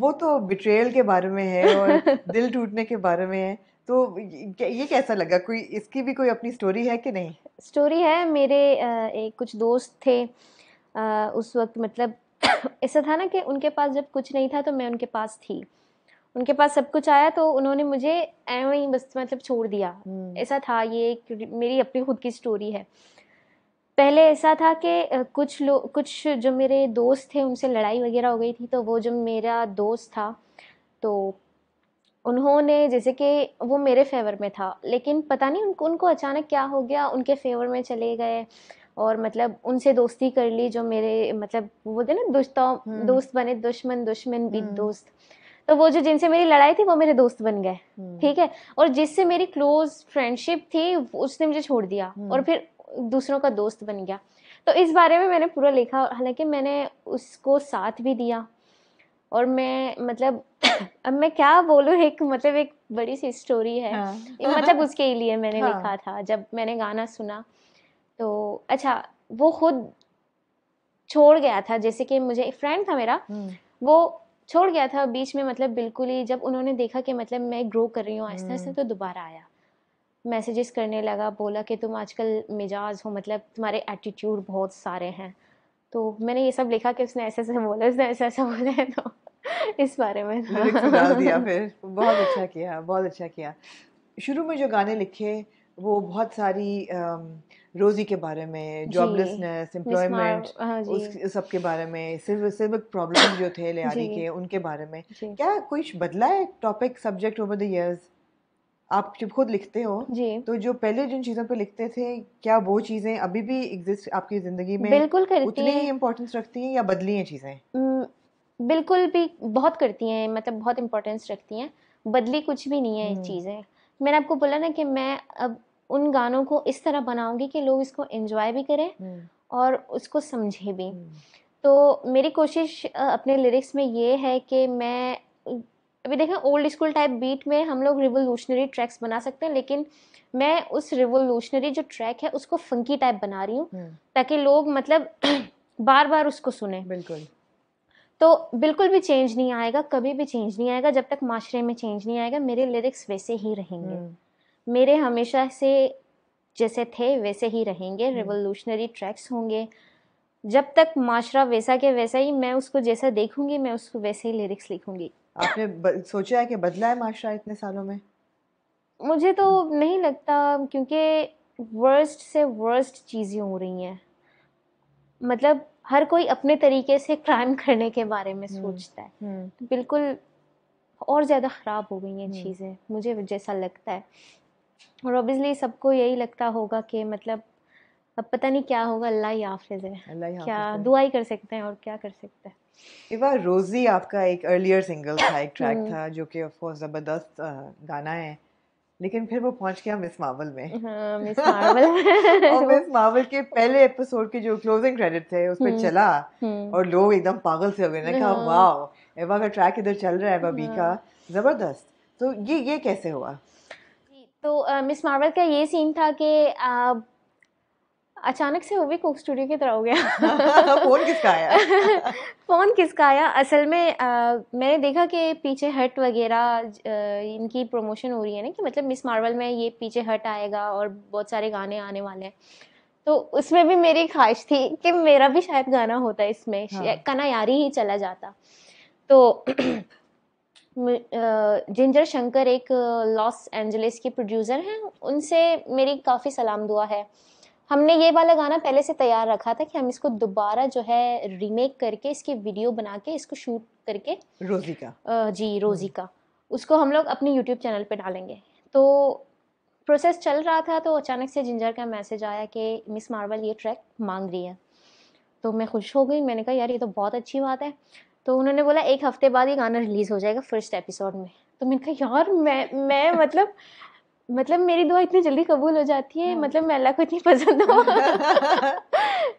वो तो बिट्रेयल के बारे में है और दिल टूटने के बारे में है, तो ये कैसा लगा? कोई इसकी भी कोई अपनी स्टोरी है कि नहीं? स्टोरी है। मेरे एक कुछ दोस्त थे उस वक्त, मतलब ऐसा था ना कि उनके पास जब कुछ नहीं था तो मैं उनके पास थी, उनके पास सब कुछ आया तो उन्होंने मुझे ऐਵੇਂ ही बस मतलब छोड़ दिया। ऐसा था, ये मेरी अपनी खुद की स्टोरी है। पहले ऐसा था कि कुछ जो मेरे दोस्त थे उनसे लड़ाई वगैरह हो गई थी, तो वो जो मेरा दोस्त था तो उन्होंने जैसे कि वो मेरे फेवर में था, लेकिन पता नहीं उनको उनको अचानक क्या हो गया, उनके फेवर में चले गए और मतलब उनसे दोस्ती कर ली। जो मेरे मतलब वो बोलते ना दोस्त बने दुश्मन, दुश्मन भी दोस्त। तो वो जो जिनसे मेरी लड़ाई थी वो मेरे दोस्त बन गए, ठीक है। और जिससे मेरी क्लोज फ्रेंडशिप थी उसने मुझे छोड़ दिया और फिर दूसरों का दोस्त बन गया। तो इस बारे में मैंने पूरा लिखा, हालांकि मैंने उसको साथ भी दिया। और मैं मतलब अब मैं क्या बोलूँ, एक मतलब एक बड़ी सी स्टोरी है। मतलब उसके लिए मैंने लिखा था। जब मैंने गाना सुना तो अच्छा, वो खुद छोड़ गया था, जैसे कि मुझे एक फ्रेंड था मेरा, वो छोड़ गया था बीच में, मतलब बिल्कुल ही। जब उन्होंने देखा कि मतलब मैं ग्रो कर रही हूँ आहिस्ता आहिस्ता, तो दोबारा आया, मैसेजेस करने लगा, बोला कि तुम आजकल मिजाज हो, मतलब तुम्हारे एटीट्यूड बहुत सारे हैं। तो मैंने ये सब लिखा कि उसने ऐसे ऐसे बोला, उसने ऐसा ऐसा बोला है, तो इस बारे में था। लिरिक्स में डाल दिया फिर। बहुत अच्छा किया, बहुत अच्छा किया। शुरू में जो गाने लिखे वो बहुत सारी रोजी के बारे में, जी, जॉबलेसनेस, मिस एम्प्लॉयमेंट, मार, हाँ जी, उस सब के बारे में, सिविक प्रॉब्लम्स जो थे जी, लियारी के, उनके बारे में। जी, क्या कुछ बदला है topic, subject over the years? आप जब खुद लिखते हो जी, तो जो पहले जिन चीज़ों पे लिखते थे, क्या वो चीज़ें अभी भी एग्जिस्ट आपकी ज़िंदगी में, बिल्कुल करती उतनी ही हैं। इम्पोर्टेंस रखती हैं या बदली हैं चीज़ें? बिल्कुल भी बहुत करती हैं, मतलब बहुत इम्पोर्टेंस रखती हैं। बदली कुछ भी नहीं है ये चीज़ें। मैंने आपको बोला ना कि मैं अब उन गानों को इस तरह बनाऊंगी कि लोग इसको एंजॉय भी करें और उसको समझे भी। तो मेरी कोशिश अपने लिरिक्स में ये है कि मैं अभी देखें, ओल्ड स्कूल टाइप बीट में हम लोग रिवोल्यूशनरी ट्रैक्स बना सकते हैं, लेकिन मैं उस रिवोल्यूशनरी जो ट्रैक है उसको फंकी टाइप बना रही हूँ, ताकि लोग मतलब बार बार उसको सुने। बिल्कुल। तो बिल्कुल भी चेंज नहीं आएगा, कभी भी चेंज नहीं आएगा जब तक माशरे में चेंज नहीं आएगा। मेरे लिरिक्स वैसे ही रहेंगे, मेरे हमेशा से जैसे थे वैसे ही रहेंगे, रिवोल्यूशनरी ट्रैक्स होंगे। जब तक माशरा वैसा के वैसा ही, मैं उसको जैसा देखूंगी मैं उसको वैसे ही लिरिक्स लिखूंगी। आपने सोचा है कि बदला है माशरा इतने सालों में? मुझे तो नहीं लगता, क्योंकि वर्स्ट से वर्स्ट चीज़ें हो रही हैं। मतलब हर कोई अपने तरीके से क्राइम करने के बारे में सोचता है, तो बिल्कुल और ज़्यादा ख़राब हो गई हैं चीज़ें, मुझे जैसा लगता है। और ऑब्वियसली सबको यही लगता होगा कि मतलब अब पता नहीं क्या होगा, अल्लाह ही हाफ़िज़ है। अल्लाह ही क्या हाफिज है। दुआ ही कर सकते हैं और क्या कर सकते हैं। ये बार रोजी आपका एक अर्लियर सिंगल था, एक ट्रैक हुँ, था जो कि ऑफ कोर्स ज़बरदस्त गाना है, लेकिन फिर वो पहुंच गया मिस मार्वल में। हाँ, मिस मार्वल। और वो मिस मार्वल के पहले एपिसोड के जो क्लोजिंग क्रेडिट थे उस पे हुँ, चला हुँ, और लोग एकदम पागल से हो गए। ने कहा हाँ, वाह, एवा का ट्रैक इधर चल रहा है, एवा बी का, हाँ। जबरदस्त। तो ये कैसे हुआ? जी, तो मिस मार्वल का ये सीन था कि अचानक से वो भी कोक स्टूडियो की तरह हो गया। फोन किसका आया? फ़ोन किसका आया? असल में मैंने देखा कि पीछे हट वगैरह इनकी प्रमोशन हो रही है ना, कि मतलब मिस मार्वल में ये पीछे हट आएगा और बहुत सारे गाने आने वाले हैं। तो उसमें भी मेरी ख्वाहिश थी कि मेरा भी शायद गाना होता इसमें, हाँ। कना यारी ही चला जाता। तो जिंजर शंकर एक लॉस एंजलिस की प्रोड्यूसर हैं, उनसे मेरी काफ़ी सलाम दुआ है। हमने ये वाला गाना पहले से तैयार रखा था कि हम इसको दोबारा जो है रीमेक करके, इसकी वीडियो बना के, इसको शूट करके रोजी का। जी रोज़ी का, उसको हम लोग अपने यूट्यूब चैनल पे डालेंगे। तो प्रोसेस चल रहा था, तो अचानक से जिंजर का मैसेज आया कि मिस मार्वल ये ट्रैक मांग रही है। तो मैं खुश हो गई, मैंने कहा यार ये तो बहुत अच्छी बात है। तो उन्होंने बोला 1 हफ्ते बाद ये गाना रिलीज़ हो जाएगा फर्स्ट एपिसोड में। तो मैंने कहा यार मैं मतलब मेरी दुआ इतनी जल्दी कबूल हो जाती है, हाँ। मतलब मैं अल्लाह को इतनी पसंद हूँ।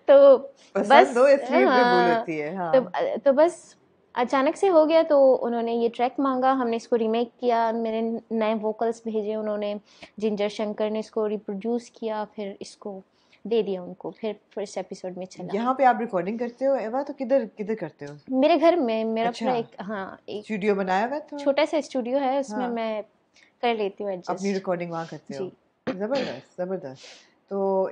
तो पसंद बस हो इसलिए कबूल हाँ, होती है, हाँ। तो बस अचानक से हो गया। तो उन्होंने ये ट्रैक मांगा, हमने इसको रीमेक किया, मेरे नए वोकल्स भेजे उन्होंने, जिंजर शंकर ने इसको रिप्रोड्यूस किया, फिर इसको दे दिया उनको, फिर फर्स्ट एपिसोड में चला। यहाँ पे आप रिकॉर्डिंग करते हो एवा, तो किधर किधर करते हो? मेरे घर में मेरा अच्छा, पूरा एक स्टूडियो बनाया हुआ है थोड़ा? छोटा सा स्टूडियो है, उसमें हाँ, मैं कर लेती हूँ अपनी एडजस्ट। रिकॉर्डिंग वहाँ करते हो? जी ज़बरदस्त ज़बरदस्त। तो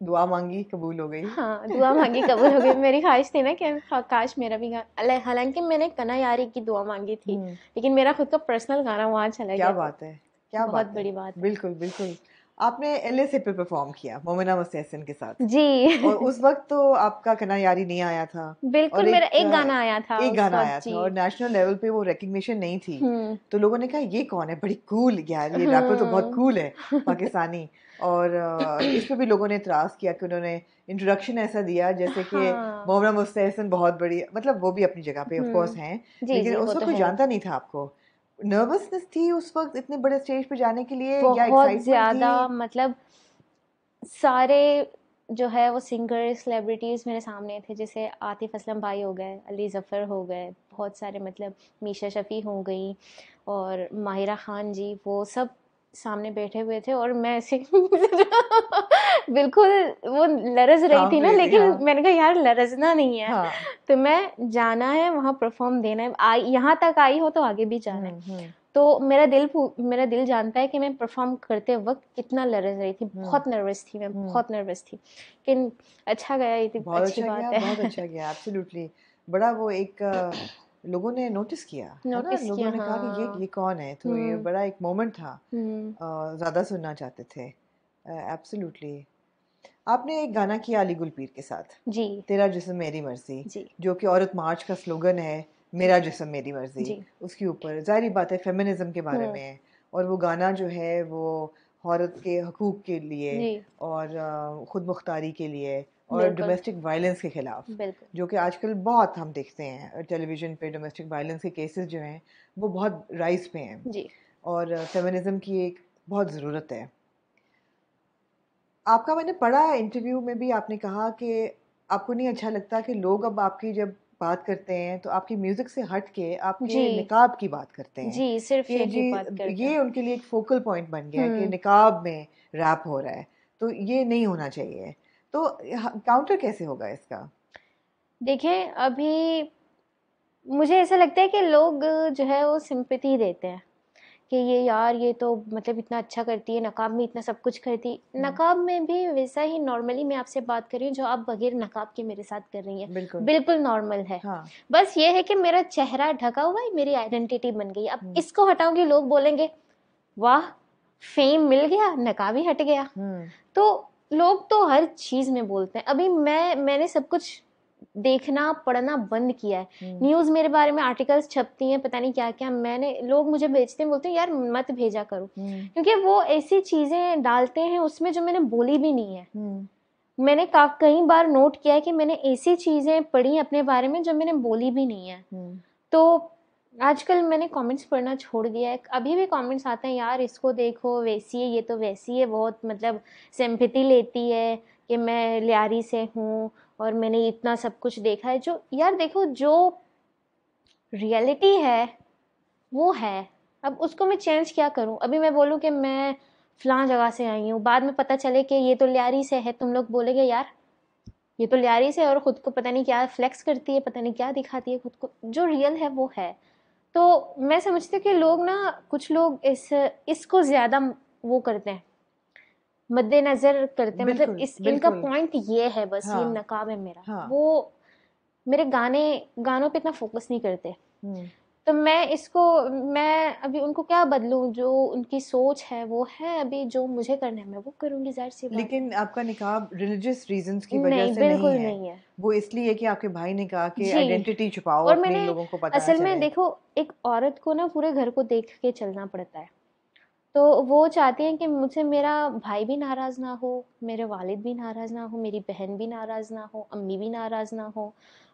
दुआ मांगी कबूल हो गई? हाँ, दुआ मांगी कबूल हो गई। मेरी ख्वाहिश थी ना कि काश मेरा भी गाना, हालांकि मैंने कना यारी की दुआ मांगी थी, लेकिन मेरा खुद का पर्सनल गाना वहाँ चला क्या गया। बात है, क्या बहुत बात बड़ी है। बात है। बिल्कुल बिल्कुल। आपने LSA पे परफॉर्म किया मोमिना मुस्तहसन के साथ, जी और उस वक्त तो आपका कना यारी नहीं आया था, बिल्कुल, और मेरा एक गाना आया था एक उस गाना वक्त। आया जी था, और नेशनल लेवल पे वो रिकग्निशन नहीं थी। तो लोगों ने कहा ये कौन है, बड़ी कूल यार, ये रैपर तो बहुत कूल है पाकिस्तानी। और इस पे भी लोगों ने इतराज़ किया कि उन्होंने इंट्रोडक्शन ऐसा दिया जैसे कि हाँ मोमिना मुस्तहसन बहुत बड़ी, मतलब वो भी अपनी जगह पे ऑफ कोर्स हैं, जी लेकिन जी, उस वो वक्त तो कोई है। जानता नहीं था आपको। नर्वसनेस थी उस वक्त इतने बड़े स्टेज पे जाने के लिए, या बहुत एक्साइटमेंट ज़्यादा, थी? मतलब सारे जो है वो सिंगर सेलिब्रिटीज़ मेरे सामने थे, जैसे आतिफ असलम भाई हो गए, अली ज़फ़र हो गए, बहुत सारे, मतलब मीशा शफ़ी हो गई, और माहिरा ख़ान जी, वो सब सामने बैठे हुए थे, और मैं ऐसे बिल्कुल वो लरज रही थी कांप ना, रही थी, लेकिन हाँ मैंने कहा यार लरजना नहीं है, हाँ। तो मैं जाना है वहाँ परफॉर्म देना है, यहाँ तक आई हो तो आगे भी जाना है। तो मेरा दिल जानता है कि मैं परफॉर्म करते वक्त कितना लरज रही थी, बहुत नर्वस थी मैं, बहुत नर्वस थी, लेकिन अच्छा गया, ये तो बहुत अच्छी अच्छा बात गया, है। बहुत अच्छा गया, एब्सोल्युटली। बड़ा वो एक लोगों ने नोटिस किया है ना, नोटिस लोगों किया, ने कहा कि हाँ। ये कौन है, तो ये बड़ा एक मोमेंट था, हम्म, ज़्यादा सुनना चाहते थे। एब्सोल्युटली। आपने एक गाना किया अली गुलपीर के साथ, जी तेरा जिस्म मेरी मर्जी, जी जो कि औरत मार्च का स्लोगन है, मेरा जिस्म मेरी मर्जी। जी। उसके ऊपर जाहिर बात है फेमिनिज्म के बारे में है, और वो गाना जो है वो औरत के हकूक़ के लिए, जी और ख़ुद मुख्तारी के लिए, और बिल्कुल डोमेस्टिक वायलेंस के ख़िलाफ़, बिल्कुल। जो कि आजकल बहुत हम देखते हैं टेलीविज़न पे, डोमेस्टिक वायलेंस के केसेस जो हैं वो बहुत राइज पे हैं, जी और फेमिनिज्म की एक बहुत ज़रूरत है। आपका मैंने पढ़ा इंटरव्यू में भी, आपने कहा कि आपको नहीं अच्छा लगता कि लोग अब आपकी जब बात करते हैं तो आपकी म्यूज़िक से हट के आपके जी निकाब की बात करते हैं, जी, सिर्फ कि यही जी बात करते ये हैं। उनके लिए एक फोकल पॉइंट बन गया है कि निकाब में रैप हो रहा है, तो ये नहीं होना चाहिए। तो काउंटर कैसे होगा इसका? देखिए, अभी मुझे ऐसा लगता है कि लोग जो है वो सिंपैथी देते हैं कि ये यार, ये तो मतलब इतना अच्छा करती है, नकाब में इतना सब कुछ करती, नकाब में भी वैसा ही नॉर्मली मैं आपसे बात कर रही हूँ जो आप बगैर नकाब के मेरे साथ कर रही हैं, बिल्कुल। बिल्कुल नॉर्मल है। हाँ। बस ये है कि मेरा चेहरा ढका हुआ है, मेरी आइडेंटिटी बन गई, अब इसको हटाऊंगी, लोग बोलेंगे वाह, फेम मिल गया, नकाब ही हट गया। तो लोग तो हर चीज में बोलते हैं। अभी मैंने सब कुछ देखना पढ़ना बंद किया है, न्यूज मेरे बारे में आर्टिकल्स छपती हैं, पता नहीं क्या क्या, लोग मुझे भेजते हैं, बोलते हैं यार मत भेजा करो, क्योंकि वो ऐसी चीजें डालते हैं उसमें जो मैंने बोली भी नहीं है। मैंने कई बार नोट किया है कि मैंने ऐसी चीजें पढ़ी अपने बारे में जो मैंने बोली भी नहीं है। तो आजकल मैंने कमेंट्स पढ़ना छोड़ दिया है, अभी भी कमेंट्स आते हैं यार इसको देखो, वैसी है, ये तो वैसी है, बहुत मतलब सिंपैथी लेती है कि मैं लियारी से हूँ और मैंने इतना सब कुछ देखा है। जो यार देखो, जो रियलिटी है वो है, अब उसको मैं चेंज क्या करूँ? अभी मैं बोलूँ कि मैं फलां जगह से आई हूँ, बाद में पता चले कि ये तो लियारी से है, तुम लोग बोलेगे यार ये तो लियारी से, और खुद को पता नहीं क्या फ्लेक्स करती है, पता नहीं क्या दिखाती है खुद को, जो रियल है वो है। तो मैं समझती हूँ कि लोग ना, कुछ लोग इसको ज्यादा वो करते हैं, मद्देनजर करते हैं, मतलब बिल्कुल इनका बिल्कुल। पॉइंट ये है, बस ये हाँ नकाब है मेरा, हाँ। वो मेरे गानों पे इतना फोकस नहीं करते। तो मैं अभी उनको क्या बदलूं? जो उनकी सोच है वो है, अभी जो मुझे करना है मैं वो करूंगी, जाहिर सी बात है। लेकिन आपका निकाब रिलीजियस रीजंस की वजह नहीं, से नहीं बिल्कुल है, नहीं है। वो इसलिए कि आपके भाई ने कहा कि जी, आइडेंटिटी छुपाओ और अपनी, मैंने लोगों को पता ना असल में चले। देखो, एक औरत को ना पूरे घर को देख के चलना पड़ता है, तो वो चाहती हैं कि मुझसे मेरा भाई भी नाराज़ ना हो, मेरे वालिद भी नाराज़ ना हो, मेरी बहन भी नाराज़ ना हो, अम्मी भी नाराज़ ना हो,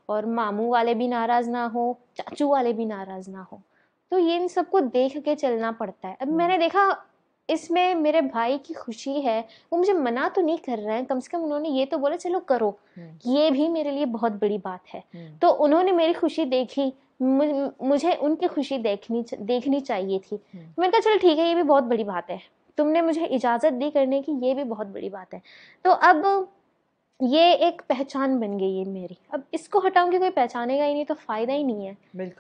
और मामू वाले भी नाराज़ ना हो, चाचू वाले भी नाराज़ ना हो। तो ये इन सबको देख के चलना पड़ता है। अब मैंने देखा इसमें मेरे भाई की खुशी है, वो मुझे मना तो नहीं कर रहे हैं, कम से कम उन्होंने ये तो बोला चलो करो, ये भी मेरे लिए बहुत बड़ी बात है। तो उन्होंने मेरी खुशी देखी, मुझे उनकी खुशी देखनी चाहिए थी। मैंने कहा चलो ठीक है, ये भी बहुत बड़ी बात है, तुमने मुझे इजाज़त दी करने की, ये भी बहुत बड़ी बात है। तो अब ये एक पहचान बन गई है मेरी, अब इसको हटाऊंगी कोई पहचानेगा ही नहीं, तो फ़ायदा ही नहीं है।